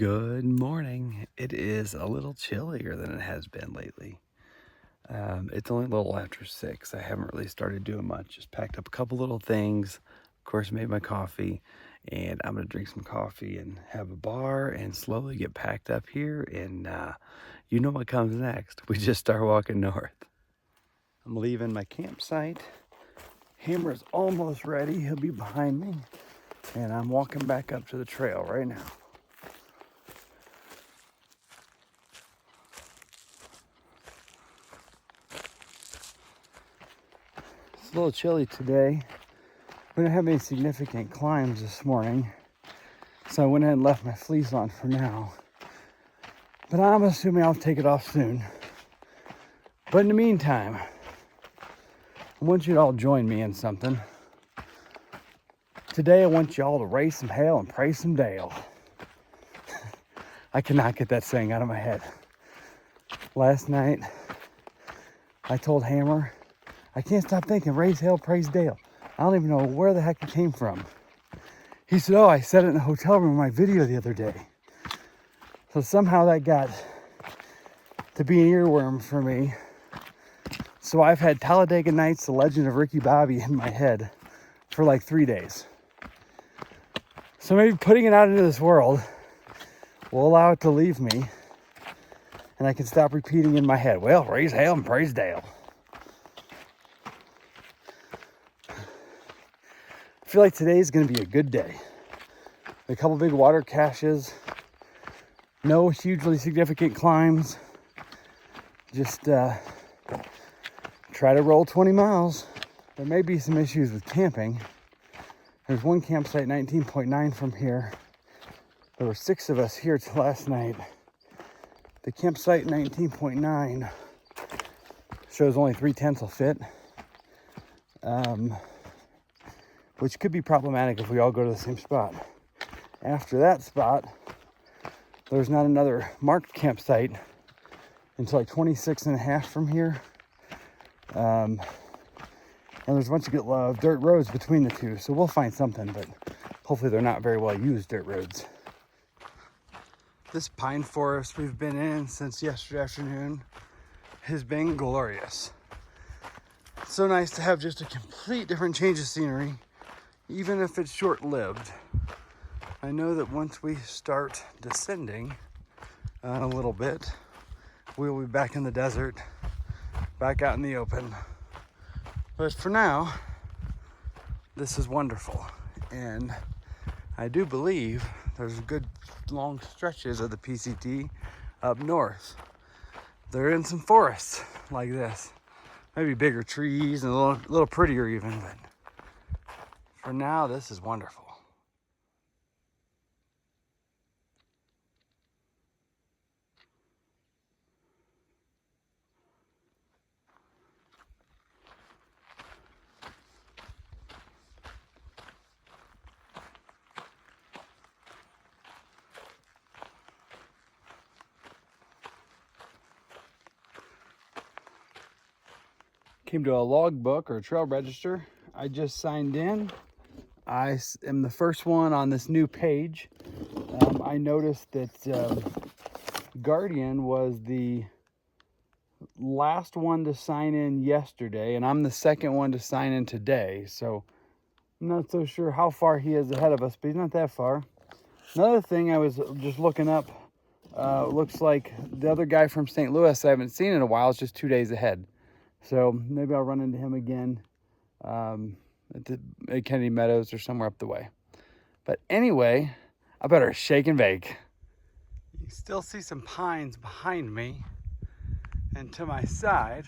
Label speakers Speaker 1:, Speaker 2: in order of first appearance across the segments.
Speaker 1: Good morning. It is a little chillier than it has been lately. It's only a little after 6. I haven't really started doing much. Just packed up a couple little things. Of course, made my coffee, and I'm gonna drink some coffee and have a bar and slowly get packed up here. And you know what comes next? We just start walking north. I'm leaving my campsite. Hammer's almost ready. He'll be behind me, and I'm walking back up to the trail right now. It's a little chilly today. We don't have any significant climbs this morning, so I went ahead and left my fleece on for now. But I'm assuming I'll take it off soon. But in the meantime, I want you to all join me in something. Today I want you all to raise some hail and praise some Dale. I cannot get that saying out of my head. Last night, I told Hammer, I can't stop thinking, raise hell, praise Dale. I don't even know where the heck it came from. He said, oh, I said it in the hotel room in my video the other day. So somehow that got to be an earworm for me. So I've had Talladega Nights, The Legend of Ricky Bobby in my head for like 3 days. So maybe putting it out into this world will allow it to leave me, and I can stop repeating in my head, well, raise hell and praise Dale. I feel like today's going to be a good day. A couple big water caches, no hugely significant climbs, just try to roll 20 miles. There may be some issues with camping. There's one campsite 19.9 from here. There were 6 of us here till last night. The campsite 19.9 shows only 3/10 will fit, which could be problematic if we all go to the same spot. After that spot, there's not another marked campsite until like 26.5 from here. And there's a bunch of dirt roads between the two, so we'll find something, but hopefully they're not very well used dirt roads. This pine forest we've been in since yesterday afternoon has been glorious. It's so nice to have just a complete different change of scenery, even if it's short-lived. I know that once we start descending a little bit, we'll be back in the desert, back out in the open. But for now, this is wonderful. And I do believe there's good long stretches of the PCT up north. They're in some forests like this. Maybe bigger trees and a little prettier even, but for now, this is wonderful. Came to a logbook or a trail register. I just signed in. I am the first one on this new page. I noticed that Guardian was the last one to sign in yesterday, and I'm the second one to sign in today. So I'm not so sure how far he is ahead of us, but he's not that far. Another thing I was just looking up, looks like the other guy from St. Louis I haven't seen in a while is just 2 days ahead. So maybe I'll run into him again at Kennedy Meadows or somewhere up the way. But anyway, I better shake and bake. You can still see some pines behind me and to my side.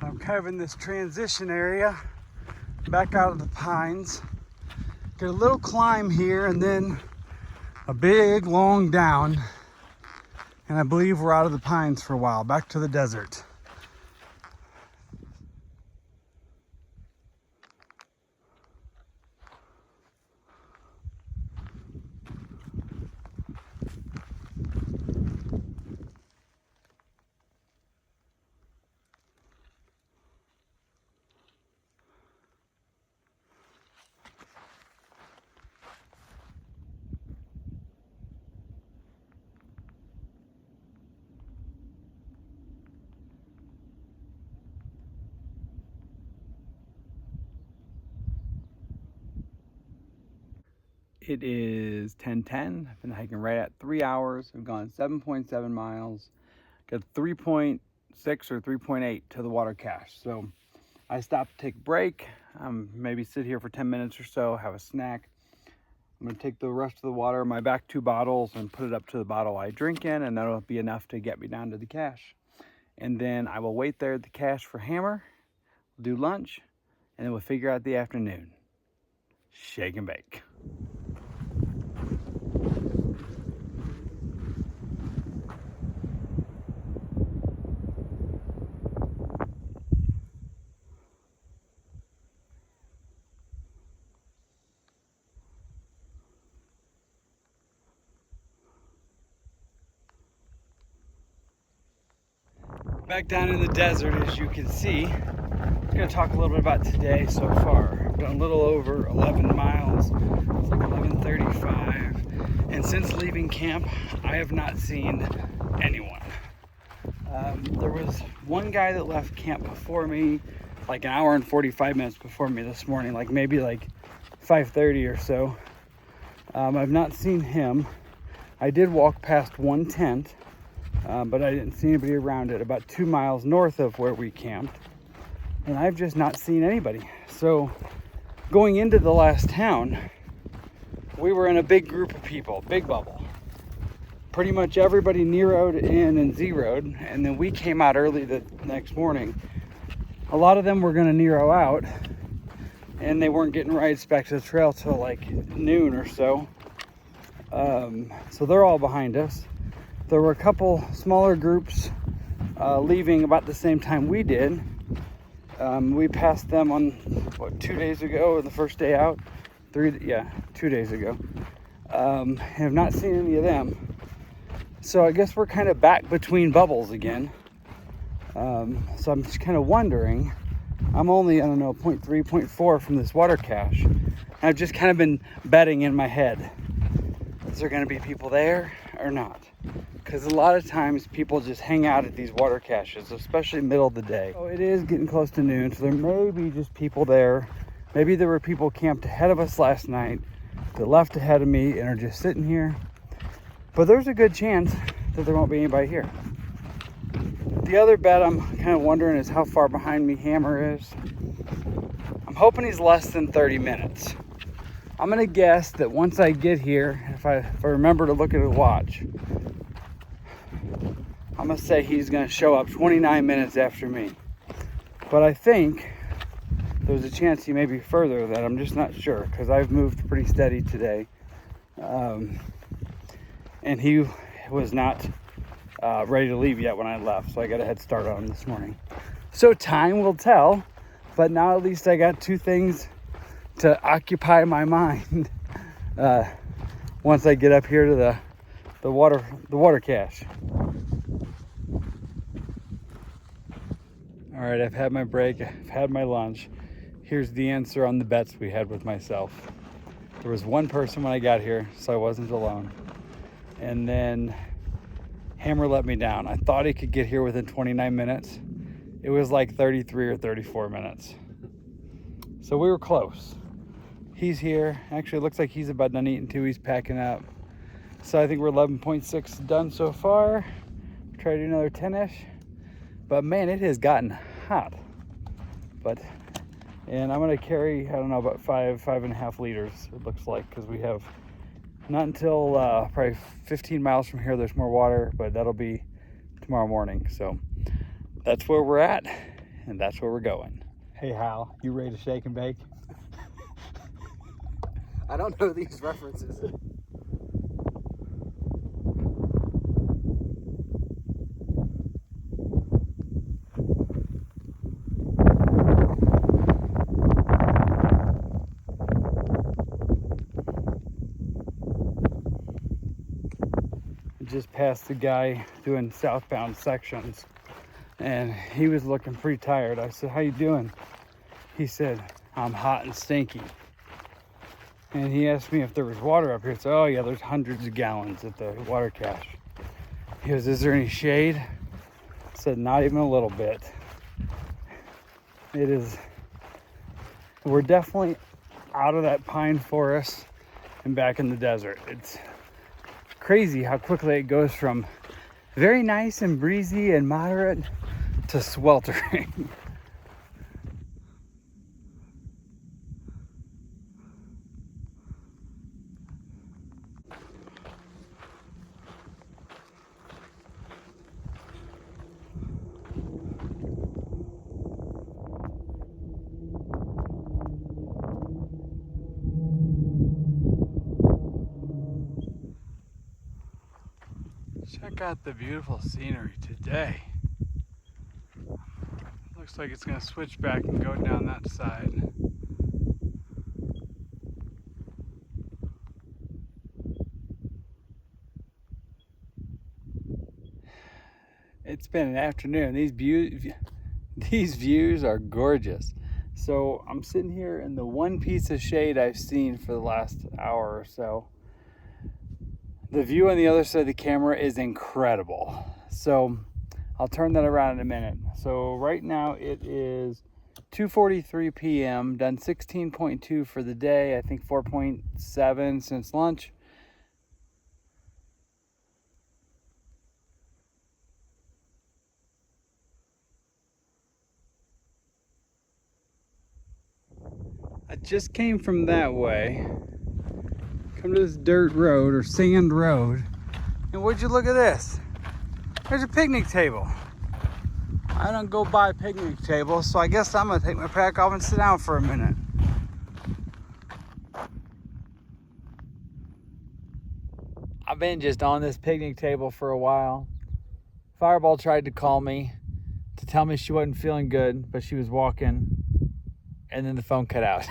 Speaker 1: I'm kind of in this transition area, back out of the pines. Get a little climb here and then a big long down. And I believe we're out of the pines for a while, back to the desert. It is 10:10. I've been hiking right at 3 hours. We've gone 7.7 miles. Got 3.6 or 3.8 to the water cache. So I stopped to take a break, maybe sit here for 10 minutes or so, have a snack. I'm gonna take the rest of the water in my back 2 bottles and put it up to the bottle I drink in, and that'll be enough to get me down to the cache. And then I will wait there at the cache for Hammer, we'll do lunch, and then we'll figure out the afternoon. Shake and bake. Back down in the desert, as you can see. I'm going to talk a little bit about today so far. I've done a little over 11 miles. It's like 11:35. And since leaving camp, I have not seen anyone. There was one guy that left camp before me, like an hour and 45 minutes before me this morning, like maybe like 5:30 or so. I've not seen him. I did walk past one tent. But I didn't see anybody around it, about 2 miles north of where we camped, and I've just not seen anybody. So going into the last town, we were in a big group of people, big bubble. Pretty much everybody Nero'd in and zeroed, and then we came out early the next morning. A lot of them were going to Nero out, and they weren't getting rides back to the trail till like noon or so. So they're all behind us. There were a couple smaller groups leaving about the same time we did. We passed them on, 2 days ago, or the first day out? 2 days ago. Have not seen any of them. So I guess we're kind of back between bubbles again. So I'm just kind of wondering, I'm only, 0.3, 0.4 from this water cache. I've just kind of been betting in my head. Is there going to be people there or not? Because a lot of times people just hang out at these water caches, especially middle of the day. So it is getting close to noon, so there may be just people there. Maybe there were people camped ahead of us last night that left ahead of me and are just sitting here. But there's a good chance that there won't be anybody here. The other bet I'm kind of wondering is how far behind me Hammer is. I'm hoping he's less than 30 minutes. I'm gonna guess that once I get here, if I remember to look at a watch, I'm gonna say he's gonna show up 29 minutes after me. But I think there's a chance he may be further, that I'm just not sure, because I've moved pretty steady today. And he was not ready to leave yet when I left, so I got a head start on him this morning. So time will tell, but now at least I got 2 things to occupy my mind once I get up here to the water cache. All right, I've had my break, I've had my lunch. Here's the answer on the bets we had with myself. There was one person when I got here, so I wasn't alone. And then Hammer let me down. I thought he could get here within 29 minutes. It was like 33 or 34 minutes. So we were close. He's here. Actually, it looks like he's about done eating too. He's packing up. So I think we're 11.6 done so far. Try to do another 10-ish. But man, it has gotten hot. And I'm gonna carry, about 5.5 liters, it looks like, because we have not until probably 15 miles from here there's more water, but that'll be tomorrow morning. So that's where we're at, and that's where we're going. Hey Hal, you ready to shake and bake?
Speaker 2: I don't know these references.
Speaker 1: Just passed the guy doing southbound sections, and he was looking pretty tired. I said, "How you doing?" He said, "I'm hot and stinky." And he asked me if there was water up here. I said, "Oh yeah, there's hundreds of gallons at the water cache." He goes, "Is there any shade?" I said, "Not even a little bit." We're definitely out of that pine forest and back in the desert. It's crazy how quickly it goes from very nice and breezy and moderate to sweltering. Check out the beautiful scenery today. Looks like it's gonna switch back and go down that side. It's been an afternoon. These views are gorgeous. So I'm sitting here in the one piece of shade I've seen for the last hour or so. The view on the other side of the camera is incredible. So I'll turn that around in a minute. So right now it is 2:43 p.m. Done 16.2 for the day. I think 4.7 since lunch. I just came from that way. Come to this dirt road or sand road. And would you look at this? There's a picnic table. I don't go buy picnic tables, so I guess I'm gonna take my pack off and sit down for a minute. I've been just on this picnic table for a while. Fireball tried to call me to tell me she wasn't feeling good, but she was walking, and then the phone cut out.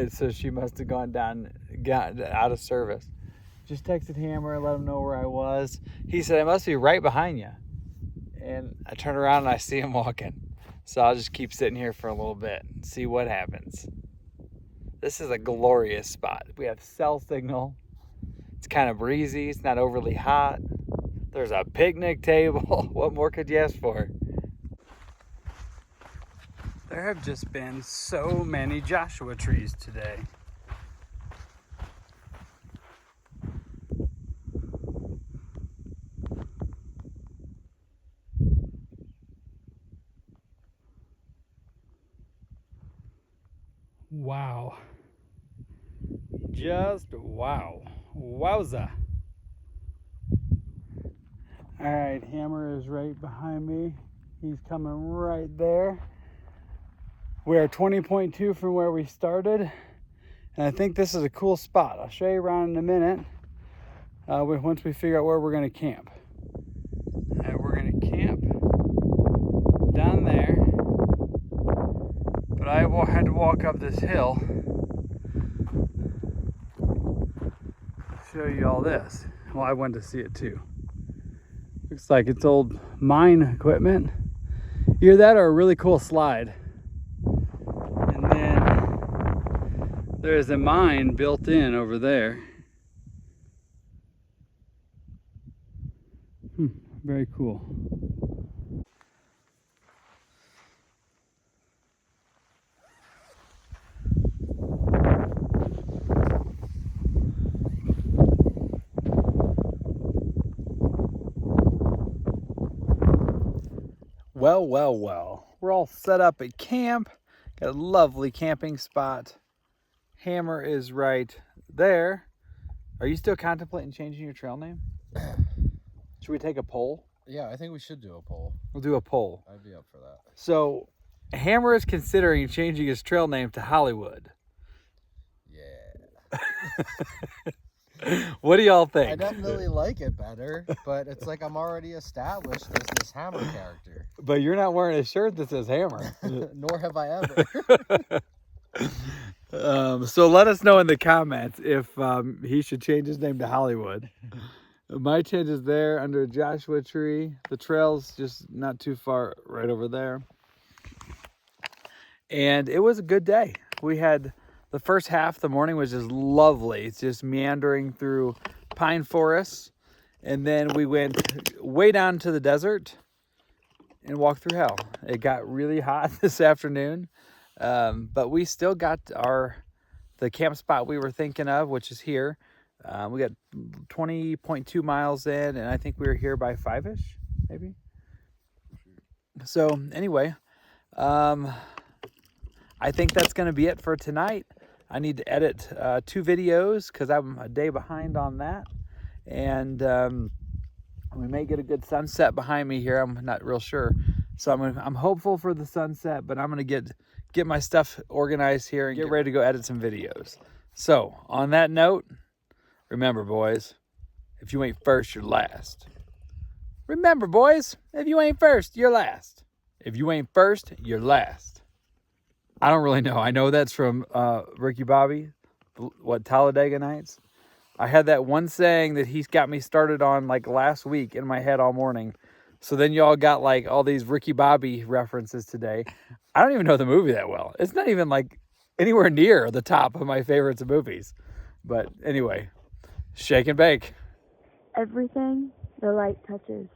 Speaker 1: So she must have got out of service. Just texted Hammer, let him know where I was. He said, I must be right behind you. And I turn around and I see him walking. So I'll just keep sitting here for a little bit and see what happens. This is a glorious spot. We have cell signal. It's kind of breezy. It's not overly hot. There's a picnic table. What more could you ask for? There have just been so many Joshua trees today. Wow. Just wow. Wowza. All right, Hammer is right behind me. He's coming right there. We are 20.2 from where we started. And I think this is a cool spot. I'll show you around in a minute once we figure out where we're going to camp. We're going to camp down there. But I had to walk up this hill to show you all this. Well, I wanted to see it too. Looks like it's old mine equipment. Either that or a really cool slide. And then there's a mine built in over there. Very cool. Well. We're all set up at camp. Got a lovely camping spot. Hammer is right there. Are you still contemplating changing your trail name? Should we take a poll?
Speaker 2: Yeah, I think we should do a poll.
Speaker 1: We'll do a poll.
Speaker 2: I'd be up for that.
Speaker 1: So, Hammer is considering changing his trail name to Hollywood.
Speaker 2: Yeah.
Speaker 1: What do y'all think?
Speaker 2: I definitely like it better, but it's like I'm already established as this Hammer character.
Speaker 1: But you're not wearing a shirt that says Hammer.
Speaker 2: Nor have I ever.
Speaker 1: So let us know in the comments if he should change his name to Hollywood. My tent is there under a Joshua tree. The trail's just not too far right over there. And it was a good day. We had the first half of the morning was just lovely. It's just meandering through pine forests. And then we went way down to the desert and walked through hell. It got really hot this afternoon. But we still got our the camp spot we were thinking of, which is here. We got 20.2 miles in, and I think we were here by 5-ish, maybe. So anyway, I think that's going to be it for tonight. I need to edit 2 videos because I'm a day behind on that. And we may get a good sunset behind me here. I'm not real sure. So I'm hopeful for the sunset, but I'm going to get my stuff organized here and get ready to go edit some videos. So on that note, remember, boys, if you ain't first, you're last. Remember, boys, if you ain't first, you're last. If you ain't first, you're last. I don't really know. I know that's from Ricky Bobby, Talladega Nights. I had that one saying that he's got me started on like last week in my head all morning. So then y'all got like all these Ricky Bobby references today. I don't even know the movie that well. It's not even like anywhere near the top of my favorites of movies. But anyway, shake and bake.
Speaker 3: Everything the light touches.